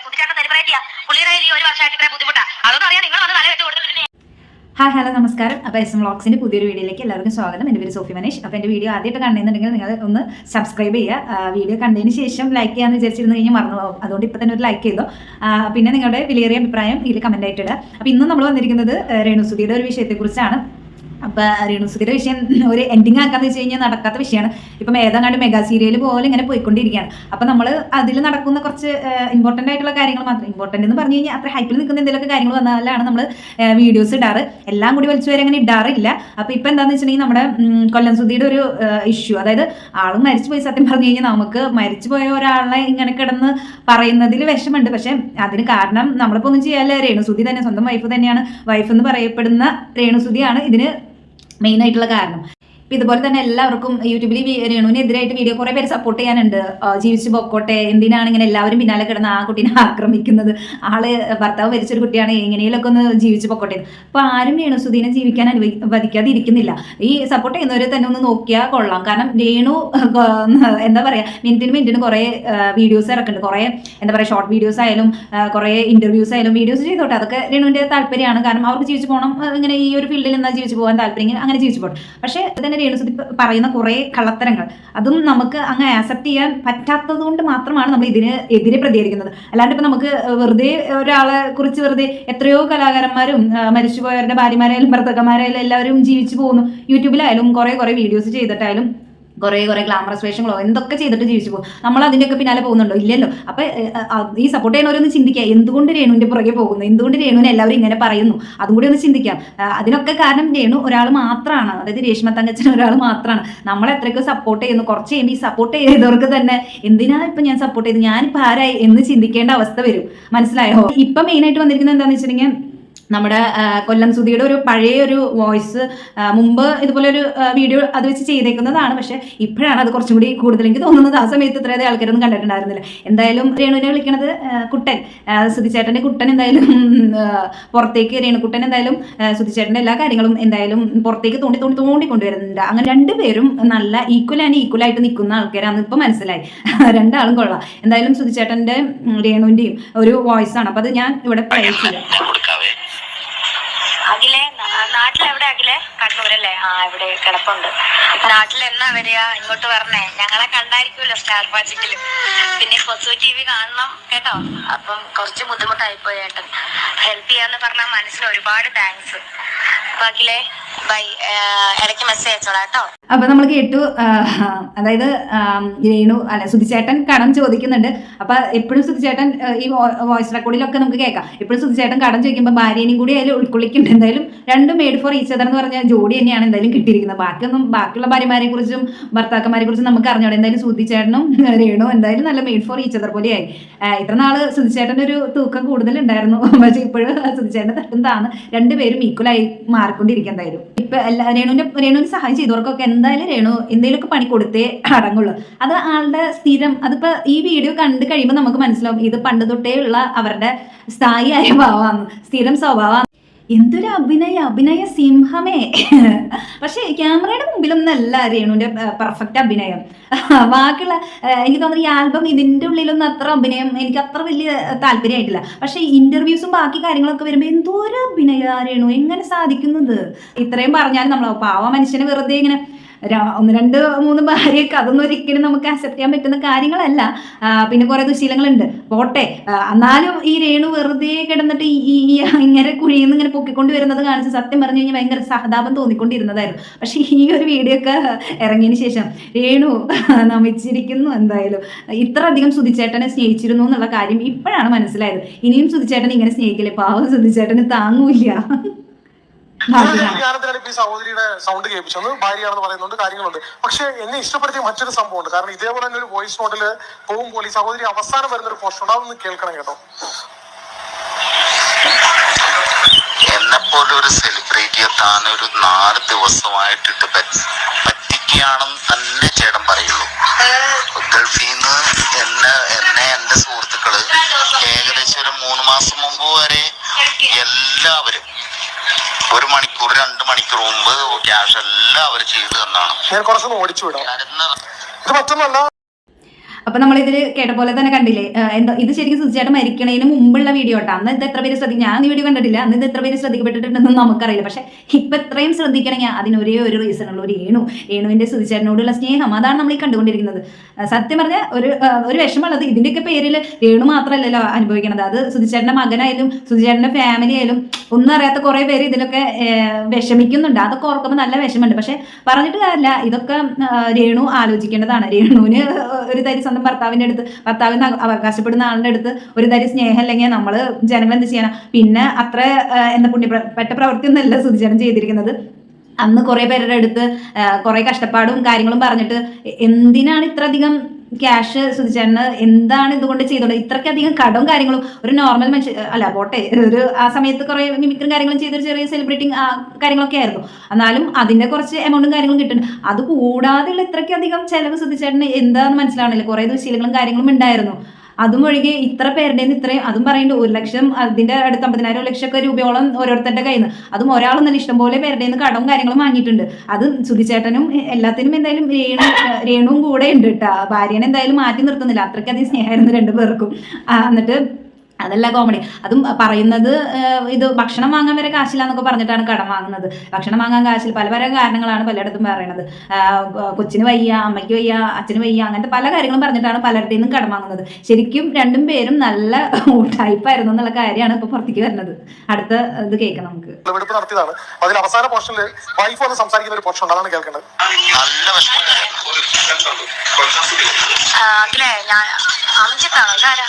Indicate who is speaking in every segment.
Speaker 1: സുധിച്ചേട്ടൻ celebrate ചെയ്യാം. പുള്ളിയുടെ ഈ ഒരു വർഷമായിട്ട് ഇത്ര ബുദ്ധിമുട്ടാ. അതൊന്നും അറിയാം. നിങ്ങൾ വന്ന് തലവെട്ട് കൊടുത്തിട്ട്.
Speaker 2: ഹായ് ഹലോ നമസ്കാരം. അപ്പോൾ എസ് എം വ്ളോഗ്സിൻ്റെ പുതിയൊരു വീഡിയോയിലേക്ക് എല്ലാവർക്കും സ്വാഗതം. എൻ്റെ പേര് സോഫി മനീഷ്. അപ്പോൾ എൻ്റെ വീഡിയോ ആദ്യമായിട്ട് കണ്ടെന്നുണ്ടെങ്കിൽ നിങ്ങൾ ഒന്ന് സബ്സ്ക്രൈബ് ചെയ്യുക. വീഡിയോ കണ്ടതിന് ശേഷം ലൈക്ക് ചെയ്യാമെന്ന് വിചാരിച്ചിരുന്നു കഴിഞ്ഞാൽ മറന്നു പോകും. അതുകൊണ്ട് ഇപ്പോൾ തന്നെ ഒരു ലൈക്ക് ചെയ്തോ. പിന്നെ നിങ്ങളുടെ വിലയേറിയ അഭിപ്രായം ഇതിൽ കമൻ്റ് ആയിട്ട് ഇടുക. അപ്പോൾ ഇന്നും നമ്മൾ വന്നിരിക്കുന്നത് രേണുസുധിയുടെ ഒരു വിഷയത്തെക്കുറിച്ചാണ്. അപ്പോൾ രേണുസുധിയുടെ വിഷയം ഒരു എൻഡിങ് ആക്കാന്ന് വെച്ച് കഴിഞ്ഞാൽ നടക്കാത്ത വിഷയമാണ്. ഇപ്പം ഏതാണ്ട് മെഗാ സീരിയൽ പോലെ ഇങ്ങനെ പോയിക്കൊണ്ടിരിക്കുകയാണ്. അപ്പം നമ്മൾ അതിൽ നടക്കുന്ന കുറച്ച് ഇമ്പോർട്ടൻ്റ് ആയിട്ടുള്ള കാര്യങ്ങൾ മാത്രം, ഇമ്പോർട്ടൻ്റ് എന്ന് പറഞ്ഞു കഴിഞ്ഞാൽ അത്ര ഹൈപ്പിൽ നിൽക്കുന്ന എന്തെങ്കിലുമൊക്കെ കാര്യങ്ങൾ വന്നാലാണ് നമ്മൾ വീഡിയോസ് ഇടാറ്. എല്ലാം കൂടി വലിച്ചു വരെ അങ്ങനെ ഇടാറില്ല. അപ്പോൾ ഇപ്പം എന്താണെന്ന് വെച്ചിട്ടുണ്ടെങ്കിൽ നമ്മുടെ കൊല്ലം സുധിയുടെ ഒരു ഇഷ്യൂ, അതായത് ആളും മരിച്ചുപോയി. സത്യം പറഞ്ഞു കഴിഞ്ഞാൽ നമുക്ക് മരിച്ചുപോയ ഒരാളെ ഇങ്ങനെ കിടന്ന് പറയുന്നതിൽ വിഷമമുണ്ട്. പക്ഷേ അതിന് കാരണം നമ്മളിപ്പോൾ ഒന്നും ചെയ്യാല്ല. രേണുസുധി തന്നെ, സ്വന്തം വൈഫ് തന്നെയാണ്, വൈഫ് എന്ന് പറയപ്പെടുന്ന രേണുസുധിയാണ് ഇതിന് മെയിൻ ആയിട്ടുള്ള കാരണം. ഇതുപോലെ തന്നെ എല്ലാവർക്കും യൂട്യൂബിൽ രേണുവിനെതിരായിട്ട് വീഡിയോ കുറേ പേര് സപ്പോർട്ട് ചെയ്യാനുണ്ട്. ജീവിച്ചു പൊക്കോട്ടെ, എന്തിനാണ് ഇങ്ങനെ എല്ലാവരും പിന്നാലെ കിടന്ന് ആ കുട്ടീനെ ആക്രമിക്കുന്നത്, ആള് ഭർത്താവ് മരിച്ചൊരു കുട്ടിയാണ്, എങ്ങനെയൊക്കെ ഒന്ന് ജീവിച്ചു പൊക്കോട്ടെ. അപ്പോൾ ആരും രേണുസുധീനെ ജീവിക്കാൻ അനുവദിക്കാതെ ഇരിക്കുന്നില്ല. ഈ സപ്പോർട്ട് ചെയ്യുന്നവരെ തന്നെ ഒന്ന് നോക്കിയാൽ കൊള്ളാം. കാരണം രേണു എന്താ പറയുക, മിനിറ്റിന് കുറേ വീഡിയോസ് ഇറക്കുന്നുണ്ട്. കുറേ എന്താ പറയുക, ഷോർട്ട് വീഡിയോസ് ആയാലും കുറേ ഇൻ്റർവ്യൂസ് ആയാലും വീഡിയോസ് ചെയ്തോട്ടെ. അതൊക്കെ രേണുവിൻ്റെ താല്പര്യമാണ്. കാരണം അവർക്ക് ജീവിച്ചു പോകണം, ഇങ്ങനെ ഈ ഒരു ഫീൽഡിൽ നിന്നാൽ ജീവിച്ചു പോകാൻ താല്പര്യം, അങ്ങനെ ജീവിച്ചു പോകണം. പക്ഷേ തന്നെ രേണുസുധി പറയുന്ന കുറേ കള്ളത്തരങ്ങൾ, അതും നമുക്ക് അങ്ങ് ആക്സെപ്റ്റ് ചെയ്യാൻ പറ്റാത്തത് കൊണ്ട് മാത്രമാണ് നമ്മൾ ഇതിന് എതിരെ പ്രതികരിക്കുന്നത്. അല്ലാണ്ട് ഇപ്പം നമുക്ക് വെറുതെ ഒരാളെ കുറിച്ച് വെറുതെ എത്രയോ കലാകാരന്മാരും മരിച്ചുപോയവരുടെ ഭാര്യമാരായാലും ഭർത്താക്കന്മാരായാലും എല്ലാവരും ജീവിച്ചു പോകുന്നു. യൂട്യൂബിലായാലും കുറേ വീഡിയോസ് ചെയ്തിട്ടായാലും കുറേ ഗ്ലാമറസ് വേഷങ്ങളോ എന്തൊക്കെ ചെയ്തിട്ട് ജീവിച്ചു പോകും. നമ്മൾ അതിൻ്റെയൊക്കെ പിന്നാലെ പോകുന്നുണ്ടോ? ഇല്ലല്ലോ. അപ്പം ഈ സപ്പോർട്ട് ചെയ്യുന്നവരൊന്ന് ചിന്തിക്കുക, എന്തുകൊണ്ട് രേണുവിൻ്റെ പുറകെ പോകുന്നു, എന്തുകൊണ്ട് രേണുവിനെ എല്ലാവരും ഇങ്ങനെ പറയുന്നു, അതും കൂടി ഒന്ന് ചിന്തിക്കാം. അതിനൊക്കെ കാരണം രേണു ഒരാൾ മാത്രമാണ്, അതായത് രേഷ്മ തങ്കച്ചൻ ഒരാൾ മാത്രമാണ്. നമ്മളെ എത്രയൊക്കെ സപ്പോർട്ട് ചെയ്യുന്നു. കുറച്ച് കഴിയുമ്പോൾ ഈ സപ്പോർട്ട് ചെയ്തവർക്ക് തന്നെ എന്തിനാ ഇപ്പം ഞാൻ സപ്പോർട്ട് ചെയ്ത്, ഞാനിപ്പോൾ ആരായി എന്ന് ചിന്തിക്കേണ്ട അവസ്ഥ വരും. മനസ്സിലായോ? ഇപ്പം മെയിനായിട്ട് വന്നിരിക്കുന്നത് എന്താണെന്ന് വെച്ചിട്ടുണ്ടെങ്കിൽ നമ്മുടെ കൊല്ലം സുധിയുടെ ഒരു പഴയ ഒരു വോയിസ് മുമ്പ് ഇതുപോലെ ഒരു വീഡിയോ അത് വെച്ച് ചെയ്തേക്കുന്നതാണ്. പക്ഷെ ഇപ്പോഴാണ് അത് കുറച്ചും കൂടി കൂടുതൽ എനിക്ക് തോന്നുന്നത്. ആ സമയത്ത് ഇത്രയധികം ആൾക്കാരൊന്നും കണ്ടിട്ടുണ്ടായിരുന്നില്ല. എന്തായാലും രേണുവിനെ വിളിക്കണത് കുട്ടൻ, സുധിച്ചേട്ടൻ്റെ കുട്ടൻ എന്തായാലും പുറത്തേക്ക്, രേണുക്കുട്ടൻ എന്തായാലും സുധിച്ചേട്ടൻ്റെ എല്ലാ കാര്യങ്ങളും എന്തായാലും പുറത്തേക്ക് തോണ്ടി കൊണ്ടുവരുന്നുണ്ട്. അങ്ങനെ രണ്ടുപേരും നല്ല ഈക്വലായിട്ട് നിൽക്കുന്ന ആൾക്കാരാണ് ഇപ്പം മനസ്സിലായി. രണ്ടാളും കൊള്ളാം. എന്തായാലും സുധിച്ചേട്ടൻ്റെ രേണുവിൻ്റെയും ഒരു വോയിസ് ആണ്. അപ്പം അത് ഞാൻ ഇവിടെ പ്ലേ ചെയ്യാം.
Speaker 1: അഖിലെ, നാട്ടിലെവിടെ അഖിലെ? കണ്ണൂരല്ലേ? ഇവിടെ കിടപ്പുണ്ട്. നാട്ടിൽ എന്നാ വരിക? ഇങ്ങോട്ട് വരണേ. ഞങ്ങളെ കണ്ടായിരിക്കുമല്ലോ സ്റ്റാർ മാജിക്കില്. പിന്നെ കൊച്ചു TV കാണണം കേട്ടോ. അപ്പം കുറച്ച് ബുദ്ധിമുട്ടായിപ്പോയി ഏട്ടൻ. ഹെൽപ്പ് ചെയ്യാന്ന് പറഞ്ഞ മനസ്സിൽ ഒരുപാട് താങ്ക്സ്. അപ്പൊ അഖിലെ ബൈ, ഇടയ്ക്ക് മെസ്സേജ് അയച്ചോളാം കേട്ടോ.
Speaker 2: അപ്പൊ നമ്മൾ കേട്ടു, അതായത് സുധിച്ചേട്ടൻ കടം ചോദിക്കുന്നുണ്ട്. അപ്പൊ എപ്പോഴും സുധിച്ചേട്ടൻ ഈ വോയിസ് റെക്കോർഡിലൊക്കെ നമുക്ക് കേൾക്കാം. എപ്പോഴും സുധിച്ചേട്ടൻ കടം ചോദിക്കുമ്പോൾ ഭാര്യനെയും കൂടി അതിൽ ഉൾക്കൊള്ളിക്കുന്നുണ്ട്. എന്തായാലും രണ്ടും മെയ്ഡ് ഫോർ ഈച്ച് അതർ എന്ന് പറഞ്ഞ ജോഡി തന്നെയാണ് എന്തായാലും കിട്ടിയിരിക്കുന്നത്. ബാക്കിയുള്ള ഭാര്യമാരെ കുറിച്ചും ഭർത്താക്കന്മാരെ കുറിച്ചും നമുക്ക് അറിഞ്ഞോളൂ. എന്തായാലും സുധിച്ചേട്ടനും രേണു എന്തായാലും നല്ല മെയ്ഡ് ഫോർ ഈച്ച് അതർ പോലെയായി. ഇത്ര നാള് സുധിച്ചേട്ടൻ്റെ ഒരു തൂക്കം കൂടുതലുണ്ടായിരുന്നു. പക്ഷേ ഇപ്പോഴും സുധിച്ചേട്ടൻ്റെ തട്ടും താന്ന് രണ്ടുപേരും ഈക്വലായി മാറിക്കൊണ്ടിരിക്കുക. എന്തായാലും ഇപ്പൊ രേണുവിന് സഹായം ചെയ്തവർക്കൊക്കെ എന്തായാലും രേണു എന്തെങ്കിലുമൊക്കെ പണി കൊടുത്തേ അടങ്ങുള്ളൂ. അത് ആളുടെ സ്ഥിരം, അതിപ്പോ ഈ വീഡിയോ കണ്ടു കഴിയുമ്പോൾ നമുക്ക് മനസ്സിലാവും ഇത് പണ്ട് തൊട്ടേ ഉള്ള അവരുടെ സ്ഥായിയായ ഭാവമാണ്, സ്ഥിരം സ്വഭാവമാണ്. എന്തൊരു അഭിനയ സിംഹമേ. പക്ഷേ ക്യാമറയുടെ മുമ്പിലൊന്നല്ല രേണുവിൻ്റെ പെർഫെക്റ്റ് അഭിനയം. ബാക്കിയുള്ള എനിക്ക് തോന്നുന്നു ഈ ആൽബം ഇതിൻ്റെ ഉള്ളിലൊന്നും അത്ര അഭിനയം എനിക്ക് അത്ര വലിയ താല്പര്യമായിട്ടില്ല. പക്ഷേ ഇൻ്റർവ്യൂസും ബാക്കി കാര്യങ്ങളൊക്കെ വരുമ്പോൾ എന്തോരം അഭിനയ രേണു, എങ്ങനെ സാധിക്കുന്നത്? ഇത്രയും പറഞ്ഞാലും നമ്മൾ പാവ മനുഷ്യനെ വെറുതെ ഇങ്ങനെ 1, 2, 3 ഭാര്യയൊക്കെ അതൊന്നും ഒരിക്കലും നമുക്ക് അക്സെപ്റ്റ് ചെയ്യാൻ പറ്റുന്ന കാര്യങ്ങളല്ല. പിന്നെ കുറേ ദുശീലങ്ങളുണ്ട്, പോട്ടെ. എന്നാലും ഈ രേണു വെറുതെ കിടന്നിട്ട് ഇങ്ങനെ കുഴിയിൽ നിന്ന് ഇങ്ങനെ പൊക്കിക്കൊണ്ട് വരുന്നത് കാണിച്ച് സത്യം പറഞ്ഞു കഴിഞ്ഞാൽ ഭയങ്കര സഹതാപം തോന്നിക്കൊണ്ടിരുന്നതായിരുന്നു. പക്ഷേ ഈ ഒരു വീഡിയോ ഒക്കെ ഇറങ്ങിയതിന് ശേഷം രേണു നമിച്ചിരിക്കുന്നു. എന്തായാലും ഇത്ര അധികം സുധിച്ചേട്ടനെ സ്നേഹിച്ചിരുന്നു എന്നുള്ള കാര്യം ഇപ്പോഴാണ് മനസ്സിലായത്. ഇനിയും സുധിച്ചേട്ടൻ ഇങ്ങനെ സ്നേഹിക്കില്ലേ? പാവം സുധിച്ചേട്ടന് താങ്ങൂല്ല.
Speaker 3: ഈ സഹോദരിയുടെ സൗണ്ട് കേൾപ്പിച്ചത് ഭാര്യയാണെന്ന് പറയുന്നുണ്ട്, കാര്യങ്ങളുണ്ട്. പക്ഷെ എന്നെ ഇഷ്ടപ്പെടുത്തിയ മറ്റൊരു സംഭവമുണ്ട്. കാരണം ഇതേപോലെ തന്നെ ഒരു വോയിസ് നോട്ടിൽ പോകുമ്പോൾ ഈ സഹോദരി അവസാനം വരുന്ന ഒരു പോസ്റ്റ് ഉണ്ട്, അതൊന്ന് കേൾക്കണം കേട്ടോ.
Speaker 4: എന്നെപ്പോലെ ഒരു സെലിബ്രിറ്റിയെ താൻ ഒരു 4 ദിവസമായിട്ടിട്ട് പറ്റിക്കുകയാണെന്ന് തന്നെ ചേട്ടൻ പറയുള്ളൂ. ഗൾഫിൽ നിന്ന് എന്നെ എന്റെ സുഹൃത്തുക്കള് ഏകദേശം ഒരു 3 മാസം മുമ്പ് വരെ എല്ലാവരും 1 മണിക്കൂർ 2 മണിക്കൂർ മുമ്പ് ക്യാഷ് എല്ലാം അവർ ചെയ്തു തന്നാണ്.
Speaker 3: ഞാൻ കുറച്ചൊന്ന് ഓടിച്ചു വിടാം. ഇത് മറ്റൊന്നല്ല.
Speaker 2: അപ്പൊ നമ്മൾ ഇതിൽ കേട്ട പോലെ തന്നെ കണ്ടില്ലേ, എന്താ ഇത് ശരിക്കും സുധിച്ചേട്ടൻ മരിക്കണതിന് മുമ്പുള്ള വീഡിയോ കേട്ടോ. അന്ന് ഇത് എത്ര പേര് ഞാൻ ഈ വീഡിയോ കണ്ടിട്ടില്ല, അന്ന് ഇത് എത്ര പേര് ശ്രദ്ധിക്കപ്പെട്ടിട്ടുണ്ടെന്ന് നമുക്കറിയില്ല. പക്ഷെ ഇപ്പൊ എത്രയും ശ്രദ്ധിക്കണമെങ്കിൽ അതിന് ഒരേ ഒരു റീസൺ ഉള്ളൂ, രേണുവിന്റെ സുധിച്ചേട്ടനോടുള്ള സ്നേഹം. അതാണ് നമ്മൾ ഈ കണ്ടുകൊണ്ടിരിക്കുന്നത്. സത്യം പറഞ്ഞ ഒരു വിഷമമുള്ളത് ഇതിന്റെയൊക്കെ പേരിൽ രേണു മാത്രമല്ലല്ലോ അനുഭവിക്കണത്. അത് സുധിച്ചേട്ടന്റെ മകനായാലും സുധിച്ചേട്ടന്റെ ഫാമിലി ആയാലും ഒന്നും അറിയാത്ത കുറെ പേര് ഇതിലൊക്കെ വിഷമിക്കുന്നുണ്ട്. അതൊക്കെ ഓർക്കുമ്പോൾ നല്ല വിഷമമുണ്ട്. പക്ഷെ പറഞ്ഞിട്ട് കാര്യമില്ല, ഇതൊക്കെ രേണു ആലോചിക്കേണ്ടതാണ്. രേണുവിന് ഒരു തരി സ്വന്തം ഭർത്താവിന് അവകാശപ്പെടുന്ന ആളുടെ അടുത്ത് ഒരു തരി സ്നേഹം അല്ലെങ്കിൽ നമ്മൾ ജനങ്ങൾ എന്ത് ചെയ്യണം? പിന്നെ അത്ര പുണ്യപ്പെട്ട പ്രവൃത്തിയൊന്നുമല്ല സുധിച്ചേട്ടൻ ചെയ്തിരിക്കുന്നത്. അന്ന് കുറെ പേരുടെ അടുത്ത് കുറെ കഷ്ടപ്പാടും കാര്യങ്ങളും പറഞ്ഞിട്ട് എന്തിനാണ് ഇത്ര അധികം ക്യാഷ് സുധിച്ചേട്ടന് എന്താണ് ഇതുകൊണ്ട് ചെയ്തോളൂ? ഇത്രയ്ക്കധികം കടവും കാര്യങ്ങളും ഒരു നോർമൽ മനുഷ്യൻ അല്ല പോട്ടെ, ആ സമയത്ത് കുറെ മിമിക്രും കാര്യങ്ങളും ചെയ്തൊരു ചെറിയ സെലിബ്രിറ്റിങ് കാര്യങ്ങളൊക്കെ ആയിരുന്നു. എന്നാലും അതിന്റെ കുറച്ച് എമൗണ്ടും കാര്യങ്ങളും കിട്ടുന്നുണ്ട്. അത് കൂടാതെയുള്ള ഇത്രയ്ക്കധികം ചെലവ് സുധിച്ചേട്ടന് എന്താണെന്ന് മനസ്സിലാവണില്ല. കുറെ ദുശീലങ്ങളും കാര്യങ്ങളും ഉണ്ടായിരുന്നു. അതും ഒഴികെ ഇത്ര പേരുടെ ഇത്രയും, അതും പറയുന്നുണ്ട് 1 ലക്ഷം, അതിന്റെ അടുത്ത് 50,000 ലക്ഷമൊക്കെ രൂപയോളം ഓരോരുത്തരുടെ കയ്യിൽ നിന്ന്. അതും ഒരാളൊന്നും ഇഷ്ടംപോലെ പേരുടെ കടവും കാര്യങ്ങളും വാങ്ങിയിട്ടുണ്ട്. അത് സുധിച്ചേട്ടനും എല്ലാത്തിനും എന്തായാലും രേണുവും കൂടെ ഉണ്ട് കേട്ടോ. ഭാര്യനെ എന്തായാലും മാറ്റി നിർത്തുന്നില്ല. അത്രയ്ക്കധികം സ്നേഹമായിരുന്നു 2 പേർക്കും. എന്നിട്ട് അതല്ല കോമഡി. അതും പറയുന്നത് ഇത് ഭക്ഷണം വാങ്ങാൻ വരെ കാശില്ലാന്നൊക്കെ പറഞ്ഞിട്ടാണ് കടം വാങ്ങുന്നത്. ഭക്ഷണം വാങ്ങാൻ കാശിൽ പല കാരണങ്ങളാണ് പലയിടത്തും പറയണത്. കൊച്ചിന് വയ്യ, അമ്മയ്ക്ക് വയ്യ, അച്ഛന് വയ്യ, അങ്ങനത്തെ പല കാര്യങ്ങളും പറഞ്ഞിട്ടാണ് പലരുടെ നിന്നും കടം വാങ്ങുന്നത്. ശരിക്കും 2 പേരും നല്ല ടൈപ്പായിരുന്നു എന്നുള്ള കാര്യമാണ് ഇപ്പൊ പുറത്തേക്ക് വരുന്നത്. അടുത്ത ഇത് കേൾക്കാം നമുക്ക്.
Speaker 3: നടത്തിയതാണ്. അതിൽ അവസാന പോർഷനിൽ വൈഫ് വന്ന് സംസാരിക്കുന്ന ഒരു പോർഷൻ ഉണ്ട്, അതാണ് കേൾക്കേണ്ടത്.
Speaker 1: അതിലെ ഞാൻ അംജിത്താണോ ഇതാരാ?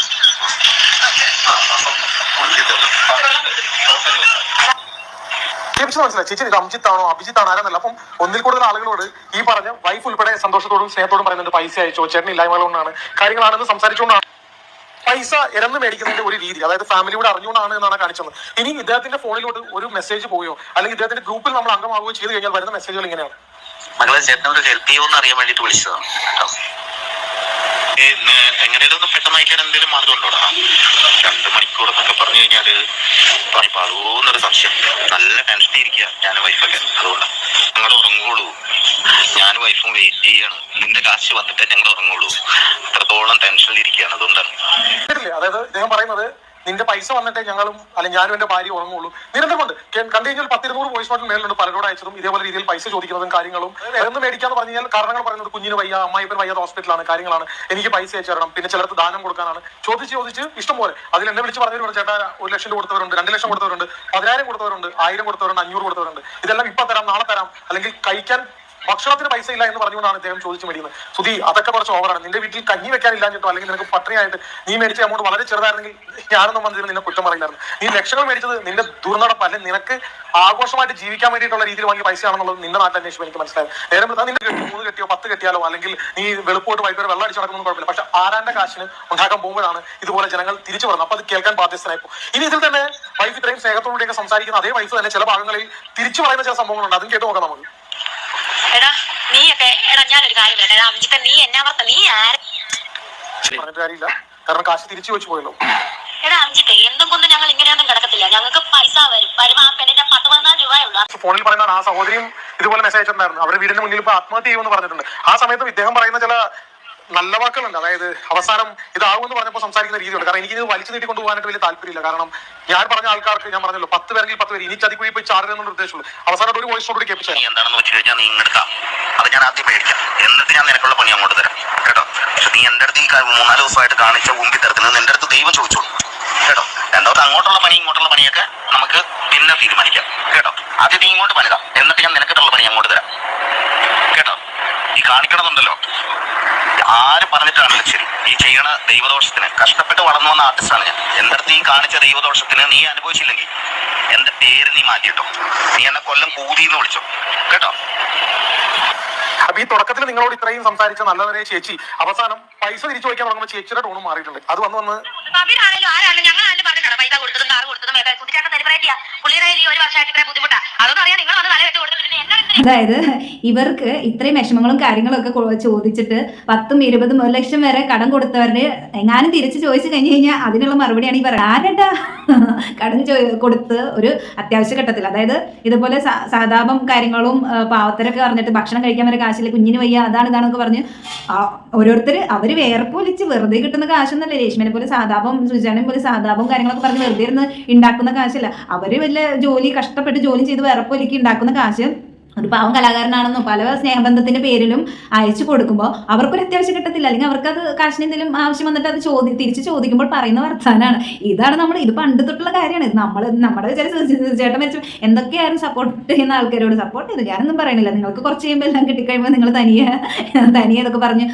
Speaker 3: മനസ്സിലായി ചേച്ചി, ഇത് അംജിത്താണോ അഭിജിത്താണോ ആരെന്നല്ല. അപ്പം ഒന്നിൽ കൂടുതൽ ആളുകളോട് ഈ പറഞ്ഞ വൈഫ് ഉൾപ്പെടെ സന്തോഷത്തോടും സ്നേഹത്തോടും പറയുന്നുണ്ട് പൈസ അയച്ചോ, ചേട്ടൻ ഇല്ലായ്മകൾ കൊണ്ടാണ് കാര്യങ്ങളാണെന്ന് സംസാരിച്ചുകൊണ്ടാണ് പൈസ ഇരന്ന് മേടിക്കുന്നതിന്റെ ഒരു രീതി, അതായത് ഫാമിലിയോട് അറിഞ്ഞുകൊണ്ടാണ് എന്നാണ് കാണിച്ചത്. ഇനി ഇദ്ദേഹത്തിന്റെ ഫോണിലോട്ട് ഒരു മെസ്സേജ് പോയോ അല്ലെങ്കിൽ ഇദ്ദേഹത്തിന്റെ ഗ്രൂപ്പിൽ നമ്മൾ അംഗമാവുകയോ ചെയ്തു കഴിഞ്ഞാൽ വരുന്ന മെസ്സേജുകൾ ഇങ്ങനെയാണ്:
Speaker 4: മകളെ ചേട്ടനോട് ഹെൽപ്പ് ചെയ്യുമെന്ന് അറിയാൻ വേണ്ടിട്ട് വിളിച്ചതാണ്. എങ്ങനെയും ഒന്ന് പെട്ടെന്ന് അയക്കാൻ എന്തെങ്കിലും മാർഗം ഉണ്ടോടാ? 2 മണിക്കൂർ എന്നൊക്കെ പറഞ്ഞു കഴിഞ്ഞാല് പാളൂന്നൊരു സംശയം. നല്ല ടെൻഷൻ ഇരിക്കുക ഞാൻ വൈഫൊക്കെ. അതുകൊണ്ടാണ് ഞങ്ങൾ ഉറങ്ങുള്ളൂ. ഞാൻ വൈഫും വെയിറ്റ് ചെയ്യാണ്. നിന്റെ കാശ് വന്നിട്ടേ ഞങ്ങൾ ഉറങ്ങുള്ളൂ. അത്രത്തോളം ടെൻഷനിൽ ഇരിക്കുകയാണ്. അതുകൊണ്ടാണ്.
Speaker 3: അതായത് അദ്ദേഹം പറയുന്നത് നിന്റെ പൈസ വന്നിട്ടേ ഞങ്ങളും അല്ലെങ്കിൽ ഞാനും എന്റെ ഭാര്യ ഉറങ്ങുള്ളൂ. നിരന്തരം കൊണ്ട് കണ്ടു കഴിഞ്ഞാൽ 10-200 വോയിസ് നോട്ടിൽ മേലുണ്ട് പലരോട് അയച്ചതും ഇതേപോലെ രീതിയിൽ പൈസ ചോദിക്കുന്നതും കാര്യങ്ങളും. എന്ന് മേടിക്കാന്ന് പറഞ്ഞു കഴിഞ്ഞാൽ കാരണങ്ങൾ പറയുന്നത് കുഞ്ഞിന് വയ്യ, അമ്മായിപ്പൻ വയ്യാതെ ഹോസ്പിറ്റലാണ്, കാര്യങ്ങളാണ്, എനിക്ക് പൈസ അയച്ചു തരണം, പിന്നെ ചിലർക്ക് ദാനം കൊടുക്കാനാണ്. ചോദിച്ച് ഇഷ്ടം പോലെ. അതിൽ എന്നെ വിളിച്ച് പറഞ്ഞവരുണ്ട്, ചേട്ടാ 1 ലക്ഷം കൊടുത്തവരുണ്ട്, 2 ലക്ഷം കൊടുത്തവരുണ്ട്, 10,000 കൊടുത്തവരുണ്ട്, 1000 കൊടുത്തവരുണ്ട്, 500 കൊടുത്തവരുണ്ട്. ഇതെല്ലാം ഇപ്പൊ തരാം, നാളെ തരാം, അല്ലെങ്കിൽ കഴിക്കാൻ ഭക്ഷണത്തിന് പൈസ ഇല്ല എന്ന് പറഞ്ഞുകൊണ്ടാണ് അദ്ദേഹം ചോദിച്ചു മേടിക്കുന്നത്. സുധി, അതൊക്കെ കുറച്ച് ഓവറാണ്. നിന്റെ വീട്ടിൽ കഞ്ഞി വെക്കാനില്ലാഞ്ഞിട്ടോ അല്ലെങ്കിൽ നിനക്ക് പട്ടിണിയായിട്ട് നീ മേടിച്ച എമൗണ്ട് വളരെ ചെറുതായിരുന്നെങ്കിൽ ഞാനൊന്നും വന്നിരുന്നു നിന്നെ കുറ്റം പറയില്ലായിരുന്നു. നീ ലക്ഷങ്ങൾ മേടിച്ചത് നിന്റെ ദുർനടപ്പ് അല്ലെങ്കിൽ നിനക്ക് ആഘോഷമായിട്ട് ജീവിക്കാൻ വേണ്ടിയിട്ടുള്ള രീതിയിൽ വാങ്ങിയ പൈസയാണെന്നുള്ളത് നിന്റെ നാട്ടിൽ അന്വേഷിച്ചു എനിക്ക് മനസ്സിലായി. നേരം നിന്റെ 3 കെട്ടിയോ 10 കെട്ടിയാലോ അല്ലെങ്കിൽ നീ വെളുപ്പോട്ട് വൈകിട്ട് വെള്ളം അടിച്ച് നടക്കുന്നൊന്നും കുഴപ്പമില്ല. പക്ഷെ ആരാന്റെ കാശിന് ഉണ്ടാക്കാൻ പോകുമ്പോഴാണ് ഇതുപോലെ ജനങ്ങൾ തിരിച്ചു വരുന്നത്. അപ്പൊ അത് കേൾക്കാൻ ബാധ്യസ്ഥനായിപ്പോ. ഇനി ഇതിൽ തന്നെ വൈഫ് ഇത്രയും സ്നേഹത്തോടെയൊക്കെ സംസാരിക്കുന്ന അതേ വൈഫ് തന്നെ ചില ഭാഗങ്ങളിൽ തിരിച്ചു പറയുന്ന ചില സംഭവങ്ങളുണ്ട്. അതും കേട്ട് നോക്കാം നമുക്ക്.
Speaker 1: ഞാനൊരു കാര്യം പറയട്ടെ, അംജിത്ത നീ എന്നാവർത്ത നീ
Speaker 3: പറഞ്ഞിട്ട് കാര്യമില്ല, കാരണം കാശ് തിരിച്ചു വെച്ച് പോയല്ലോ.
Speaker 1: എടാ അംജിത്തെ, എന്തും കൊണ്ട് ഞങ്ങൾ ഇങ്ങനെയൊന്നും കിടക്കത്തില്ല. ഞങ്ങൾക്ക് പൈസ വരും. ആ പെണ്ണിന്റെ 10-14 രൂപയുള്ളൂ.
Speaker 3: ഫോണിൽ പറയുന്നതാണ് ആ സഹോദരിയും ഇതുപോലെ മെസ്സേജ് അയച്ചിട്ടുണ്ടായിരുന്നു. അവരുടെ വീടിന്റെ മുന്നിൽ ഇപ്പൊ ആത്മഹത്യ ചെയ്യുമെന്ന് പറഞ്ഞിട്ടുണ്ട്. ആ സമയത്തും ഇദ്ദേഹം പറയുന്ന ചില നല്ല വാക്കുകളുണ്ട്. അതായത് അവസാനം ഇതാവുമെന്ന് പറഞ്ഞപ്പോൾ സംസാരിക്കുന്ന രീതിയുണ്ട്. കാരണം എനിക്ക് ഇത് വലിച്ചു നീട്ടി കൊണ്ടുപോകാനായിട്ട് വലിയ താല്പര്യമില്ല. കാരണം ഞാൻ പറഞ്ഞ ആൾക്കാർക്ക് ഞാൻ പറഞ്ഞല്ലോ 10 പേരെങ്കിൽ 10 പേര് ഇനി ചതിക്കുഴി പോയി ചാടരുതെന്നുള്ള ഉദ്ദേശമുള്ളൂ. അവസാനം ഒരു വോയിസ് നോട്ട് കേൾപ്പിച്ചു.
Speaker 4: എന്താണെന്ന് വെച്ച് കഴിഞ്ഞാൽ നീ ഇങ്ങെടുക്കാം, അത് ഞാൻ ആദ്യം മേടിക്കാം, എന്നിട്ട് ഞാൻ നിനക്കുള്ള പണി അങ്ങോട്ട് തരാം കേട്ടോ. പക്ഷെ നീ എന്റെ അടുത്ത് ഈ 3-4 ദിവസമായിട്ട് കാണിച്ച ഉമ്പി തരത്തിന് നിന്റെ അടുത്ത് ദൈവം ചോദിച്ചോളൂ കേട്ടോ. രണ്ടാമത്തെ അങ്ങോട്ടുള്ള പണി ഇങ്ങോട്ടുള്ള പണിയൊക്കെ നമുക്ക് പിന്നെ തീരുമാനിക്കാം കേട്ടോ. ആദ്യം നീ ഇങ്ങോട്ട് പണിതാ, എന്നിട്ട് ഞാൻ നിനക്കിട്ടുള്ള പണി അങ്ങോട്ട് തരാം കേട്ടോ. ഈ കാണിക്കണതുണ്ടല്ലോ ആര് പറഞ്ഞിട്ടാണല്ലോ ശരി. ഈ ചെയ്യണ ദൈവദോഷത്തിന് കഷ്ടപ്പെട്ട് വളർന്നു വന്ന ആർട്ടിസ്റ്റാണ് ഞാൻ. എന്റെ അടുത്ത് ഈ കാണിച്ച ദൈവദോഷത്തിന് നീ അനുഭവിച്ചില്ലെങ്കിൽ എന്റെ പേര് നീ മാറ്റിയിട്ടോ. നീ എന്നെ കൊല്ലം കൂതിന്ന് വിളിച്ചോ കേട്ടോ.
Speaker 3: അപ്പൊ ഈ തുടക്കത്തിൽ നിങ്ങളോട് ഇത്രയും സംസാരിച്ച നല്ലവരെ ചേച്ചി അവസാനം പൈസ തിരിച്ചു വയ്ക്കാൻ തുടങ്ങുമ്പോൾ ചേച്ചിയുടെ ടോണും മാറിയിട്ടുണ്ട്. അത് വന്ന്
Speaker 1: ആരായാലും ഞങ്ങളായാലും പറഞ്ഞിട്ടാണ് പൈസ കൊടുത്തതും കാർ കൊടുത്തതും സുധിച്ചേട്ടൻ സെലിബ്രിറ്റി ചെയ്യാ? പുള്ളിയുടെ കയ്യിൽ ഈ ഒരു വർഷമായിട്ട് ഇത്ര ബുദ്ധിമുട്ടാ. അതൊന്നും അറിയാൻ നിങ്ങൾ വന്ന് തല വെച്ച് കൊടുത്തിട്ട് എന്നെ
Speaker 2: അതായത് ഇവർക്ക് ഇത്രയും വിഷമങ്ങളും കാര്യങ്ങളൊക്കെ ചോദിച്ചിട്ട് 10, 20, 1 ലക്ഷം വരെ കടം കൊടുത്തവരുടെ എങ്ങാനും തിരിച്ചു ചോദിച്ചു കഴിഞ്ഞു കഴിഞ്ഞാൽ അതിനുള്ള മറുപടിയാണ് ഈ പറയുന്നത്. ആരട്ടാ കടം കൊടുത്ത് ഒരു അത്യാവശ്യ ഘട്ടത്തിൽ, അതായത് ഇതുപോലെ സാധാപം കാര്യങ്ങളും പാവത്തരൊക്കെ പറഞ്ഞിട്ട് ഭക്ഷണം കഴിക്കാൻ വരെ കാശില്ല, കുഞ്ഞിന് വയ്യ, ഇതാണെന്നൊക്കെ പറഞ്ഞ് ഓരോരുത്തർ അവർ വേർപ്പൊലിച്ച് വെറുതെ കിട്ടുന്ന കാശൊന്നല്ല. രേഷ്മനെ പോലെ സാധാപം, സുജാനെ പോലെ സാധാപം കാര്യങ്ങളൊക്കെ പറഞ്ഞ് വെറുതെ ഇരുന്ന് ഉണ്ടാക്കുന്ന കാശല്ല. അവർ വല്ല ജോലി കഷ്ടപ്പെട്ട് ജോലി ചെയ്ത് വേർപ്പൊലിക്ക് ഉണ്ടാക്കുന്ന കാശ് ഒരു പാവം കലാകാരനാണെന്നോ പല സ്നേഹബന്ധത്തിന്റെ പേരിലും അയച്ചു കൊടുക്കുമ്പോൾ അവർക്കൊരു അത്യാവശ്യം കിട്ടത്തില്ല. അല്ലെങ്കിൽ അവർക്ക് അത് കാശിന് എന്തെങ്കിലും ആവശ്യം വന്നിട്ട് അത് തിരിച്ച് ചോദിക്കുമ്പോൾ പറയുന്ന വർത്താനാണ്. ഇതാണ് ഇത് പണ്ട് തൊട്ടുള്ള കാര്യമാണ്. നമ്മുടെ ചേട്ടൻ വെച്ച് എന്തൊക്കെയായിരുന്നു സപ്പോർട്ട് ചെയ്യുന്ന ആൾക്കാരോട് സപ്പോർട്ട് ചെയ്തു. ഞാനൊന്നും പറയണില്ല. നിങ്ങൾക്ക് കുറച്ച് കഴിയുമ്പോൾ എല്ലാം കിട്ടിക്കഴിയുമ്പോൾ നിങ്ങൾ തനിയെ ഇതൊക്കെ പറഞ്ഞ്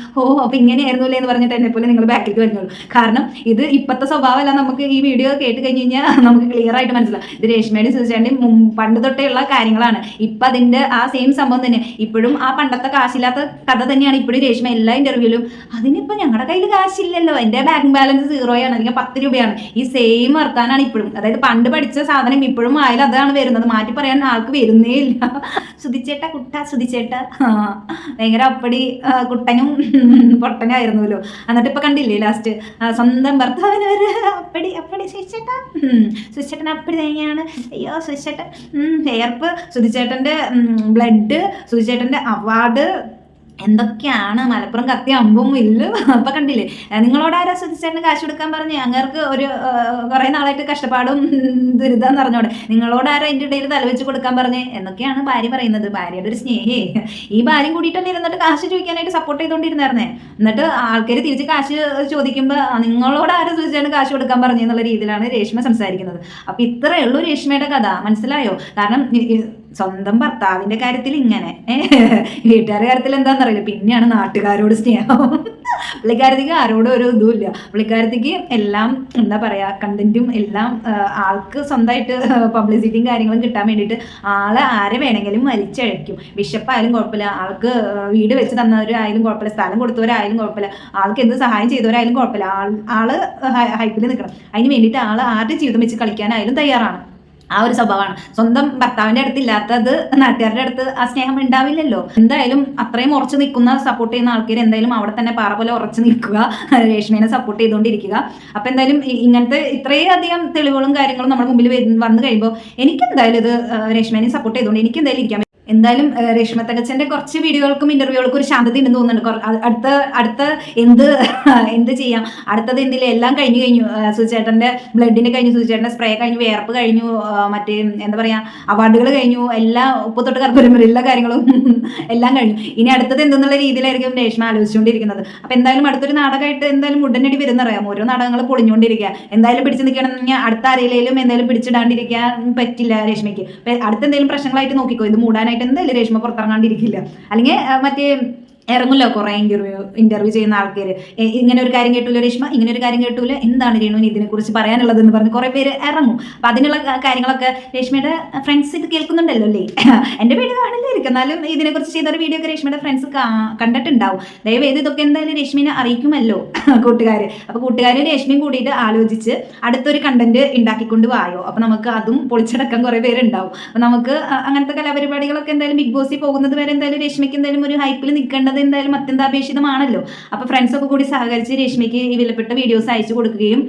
Speaker 2: അപ്പൊ ഇങ്ങനെയായിരുന്നില്ലേ എന്ന് പറഞ്ഞിട്ട് എന്നെ പോലെ നിങ്ങൾ ബാക്കിലേക്ക് വരുന്നുള്ളൂ. കാരണം ഇത് ഇപ്പോഴത്തെ സ്വഭാവമല്ല. നമുക്ക് ഈ വീഡിയോ കേട്ട് കഴിഞ്ഞ് കഴിഞ്ഞാൽ നമുക്ക് ക്ലിയർ ആയിട്ട് മനസ്സിലാവും ഇത് രേഷ്മയുടെയും സുജേട്ടൻ്റെയും പണ്ട് തൊട്ടേയുള്ള കാര്യങ്ങളാണ്. ഇപ്പൊ അതിന്റെ ആ സെയിം സംഭവം തന്നെ ഇപ്പോഴും ആ പണ്ടത്തെ കാശില്ലാത്ത കഥ തന്നെയാണ് ഇപ്പോഴും രേഷ്മ എല്ലാ ഇന്റർവ്യൂലും. അതിനിപ്പോ ഞങ്ങളുടെ കയ്യിൽ കാശില്ലല്ലോ, എന്റെ ബാങ്ക് ബാലൻസ് 0 ആണ്, അല്ലെങ്കിൽ 10 രൂപയാണ്. ഈ സെയിം വർത്താനാണ് ഇപ്പോഴും. അതായത് പണ്ട് പഠിച്ച സാധനം ഇപ്പോഴും ആയാലും അതാണ് വരുന്നത്. മാറ്റി പറയാൻ ആൾക്ക് വരുന്നേ ഇല്ല. സുധിച്ചേട്ട ഭയങ്കര അപ്പടി കുട്ടനും പൊട്ടനായിരുന്നല്ലോ. എന്നിട്ട് ഇപ്പൊ കണ്ടില്ലേ ലാസ്റ്റ് സ്വന്തം ഭർത്താവിന് ഒരു അപ്പടി സുധിച്ചേട്ടൻ അപ്പടി തന്നെയാണ്. അയ്യോ സുധിച്ചേട്ടൻ വേർപ്പ്, സുധിച്ചേട്ടന്റെ ബ്ലഡ്, സുധിച്ചേട്ടന്റെ അവാർഡ്, എന്തൊക്കെയാണ് മലപ്പുറം കത്തി അമ്പും ഇല്ലും. അപ്പൊ കണ്ടില്ലേ, നിങ്ങളോട് ആരാ സുധിച്ചേട്ടന് കാശ് കൊടുക്കാൻ പറഞ്ഞ്? അങ്ങേർക്ക് ഒരു കുറെ നാളായിട്ട് കഷ്ടപ്പാടും ദുരിതം നിറഞ്ഞോടെ നിങ്ങളോട് ആരാ അതിൻ്റെ ഇടയിൽ തലവെച്ച് കൊടുക്കാൻ പറഞ്ഞേ എന്നൊക്കെയാണ് ഭാര്യ പറയുന്നത്. ഭാര്യയുടെ ഒരു സ്നേഹേ. ഈ ഭാര്യയും കൂടിയിട്ടല്ലേ ഇരുന്നിട്ട് കാശ് ചോദിക്കാനായിട്ട് സപ്പോർട്ട് ചെയ്തുകൊണ്ടിരുന്നായിരുന്നേ. എന്നിട്ട് ആൾക്കാർ തിരിച്ച് കാശ് ചോദിക്കുമ്പോൾ നിങ്ങളോട് ആരാ സുധിച്ചേട്ടന് കാശ് കൊടുക്കാൻ പറഞ്ഞു എന്നുള്ള രീതിയിലാണ് രേഷ്മ സംസാരിക്കുന്നത്. അപ്പൊ ഇത്രയേ ഉള്ളൂ രേഷ്മയുടെ കഥ. മനസ്സിലായോ? കാരണം സ്വന്തം ഭർത്താവിന്റെ കാര്യത്തിൽ ഇങ്ങനെ, വീട്ടുകാരുടെ കാര്യത്തിൽ എന്താണെന്നറിയില്ല, പിന്നെയാണ് നാട്ടുകാരോട് സ്നേഹം. പുള്ളിക്കാരത്തിക്ക് ആരോടും ഒരു ഇതുമില്ല. പുള്ളിക്കാരത്തിക്ക് എല്ലാം എന്താ പറയാ, കണ്ടന്റും എല്ലാം ആൾക്ക് സ്വന്തമായിട്ട് പബ്ലിസിറ്റിയും കാര്യങ്ങളും കിട്ടാൻ വേണ്ടിയിട്ട് ആള് ആരെ വേണമെങ്കിലും വലിച്ചഴക്കും. ബിഷപ്പായാലും കുഴപ്പമില്ല, ആൾക്ക് വീട് വെച്ച് തന്നവരായാലും കുഴപ്പമില്ല, സ്ഥലം കൊടുത്തവരായാലും കുഴപ്പമില്ല, ആൾക്ക് എന്ത് സഹായം ചെയ്തവരായാലും കുഴപ്പമില്ല, ആള് ഹൈപ്പിൽ നിൽക്കണം. അതിന് വേണ്ടിയിട്ട് ആള് ആരുടെ ജീവിതം വെച്ച് കളിക്കാനായാലും തയ്യാറാണ്. ആ ഒരു സ്വഭാവമാണ്. സ്വന്തം ഭർത്താവിന്റെ അടുത്ത് ഇല്ലാത്തത് നാട്ടുകാരുടെ അടുത്ത് ആ സ്നേഹം ഉണ്ടാവില്ലല്ലോ. എന്തായാലും അത്രയും ഉറച്ചു നിൽക്കുന്ന സപ്പോർട്ട് ചെയ്യുന്ന ആൾക്കാർ എന്തായാലും അവിടെ തന്നെ പാറ പോലെ ഉറച്ചു നിൽക്കുക, രേഷ്മേനെ സപ്പോർട്ട് ചെയ്തുകൊണ്ടിരിക്കുക. അപ്പൊ എന്തായാലും ഇങ്ങനത്തെ ഇത്രയും അധികം തെളിവുകളും കാര്യങ്ങളും നമ്മുടെ മുമ്പിൽ വന്നു കഴിയുമ്പോൾ എനിക്കെന്തായാലും ഇത് രേഷ്മേനെ സപ്പോർട്ട് ചെയ്തുകൊണ്ട് എനിക്ക് എന്തായാലും ഇരിക്കാൻ. എന്തായാലും രേഷ്മ തകച്ചന്റെ കുറച്ച് വീഡിയോകൾക്കും ഇന്റർവ്യൂകൾക്കും ഒരു ശാന്തത ഉണ്ടെന്ന് തോന്നുന്നുണ്ട്. അടുത്ത എന്ത് ചെയ്യാം, അടുത്തത് എന്തിലും എല്ലാം കഴിഞ്ഞു. സുധിച്ചേട്ടന്റെ ബ്ലഡിന് കഴിഞ്ഞു, സുധിച്ചേട്ടന്റെ സ്പ്രേ കഴിഞ്ഞു, വേർപ്പ് കഴിഞ്ഞു, മറ്റേ എന്താ പറയാ അവാർഡുകൾ കഴിഞ്ഞു, എല്ലാം ഉപ്പ് തൊട്ട് കർപ്പൂരം വരെ എല്ലാ കാര്യങ്ങളും എല്ലാം കഴിഞ്ഞു. ഇനി അടുത്തത് എന്തെന്നുള്ള രീതിയിലായിരിക്കും രേഷ്മ ആലോചിച്ചുകൊണ്ടിരിക്കുന്നത്. അപ്പൊ എന്തായാലും അടുത്തൊരു നാടകമായിട്ട് എന്തായാലും ഉടനടി വരുന്നറിയാം. ഓരോ നാടകങ്ങൾ പൊളിഞ്ഞുകൊണ്ടിരിക്കുക. എന്തായാലും പിടിച്ചു നിൽക്കണമെങ്കിൽ അടുത്ത ആരെയിലും എന്തായാലും പിടിച്ചിടാണ്ടിരിക്കാൻ പറ്റില്ല രേഷ്മയ്ക്ക്. അടുത്ത എന്തെങ്കിലും പ്രശ്നങ്ങളായിട്ട് നോക്കിക്കോ. ഇത് മൂടാനായിട്ട് എന്തായാലും രേഷ്മ പുറത്തിറങ്ങാണ്ടിരിക്കില്ല. അല്ലെങ്കിൽ മറ്റേ ഇറങ്ങുമല്ലോ കുറേ ഇന്റർവ്യൂ ചെയ്യുന്ന ആൾക്കാർ, ഇങ്ങനെ ഒരു കാര്യം കേട്ടൂല രേഷ്മ, ഇങ്ങനെ ഒരു കാര്യം കേട്ടൂല, എന്താണ് രേണുവിന് ഇതിനെക്കുറിച്ച് പറയാനുള്ളതെന്ന് പറഞ്ഞ് കുറേ പേര് ഇറങ്ങും. അപ്പം അതിനുള്ള കാര്യങ്ങളൊക്കെ രേഷ്മയുടെ ഫ്രണ്ട്സ് ഇത് കേൾക്കുന്നുണ്ടല്ലോ അല്ലേ, എൻ്റെ വീഡിയോ കാണില്ലായിരിക്കും, എന്നാലും ഇതിനെക്കുറിച്ച് ചെയ്തൊരു വീഡിയോ ഒക്കെ രേഷ്മയുടെ ഫ്രണ്ട്സ് കണ്ടിട്ടുണ്ടാവും. ദയവേത് ഇതൊക്കെ എന്തായാലും രേഷ്മിനെ അറിയിക്കുമല്ലോ കൂട്ടുകാർ. അപ്പോൾ കൂട്ടുകാരും രേഷ്മയും കൂടിയിട്ട് ആലോചിച്ച് അടുത്തൊരു കണ്ടന്റ് ഉണ്ടാക്കിക്കൊണ്ട് വായോ. അപ്പം നമുക്ക് അതും പൊളിച്ചടക്കാൻ കുറേ പേരുണ്ടാവും. അപ്പം നമുക്ക് അങ്ങനത്തെ കലാപരിപാടികളൊക്കെ എന്തായാലും ബിഗ് ബോസിൽ പോകുന്നത് വരെ എന്തായാലും രേഷ്മയ്ക്ക് എന്തായാലും ഒരു ഹൈപ്പിൽ നിൽക്കേണ്ടത് എന്തായാലും അത്യന്താപേക്ഷിതമാണല്ലോ. അപ്പൊ ഫ്രണ്ട്സൊക്കെ കൂടി സഹകരിച്ച് രേഷ്മയ്ക്ക് ഈ വിലപ്പെട്ട വീഡിയോസ് അയച്ചു കൊടുക്കുകയും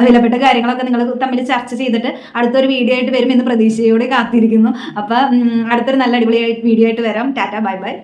Speaker 2: വിലപ്പെട്ട കാര്യങ്ങളൊക്കെ നിങ്ങൾ തമ്മിൽ ചർച്ച ചെയ്തിട്ട് അടുത്തൊരു വീഡിയോ ആയിട്ട് വരും എന്ന് പ്രതീക്ഷയോടെ കാത്തിരിക്കുന്നു. അപ്പൊ അടുത്തൊരു നല്ല അടിപൊളിയായിട്ട് വീഡിയോ ആയിട്ട് വരാം. Tata, bye bye.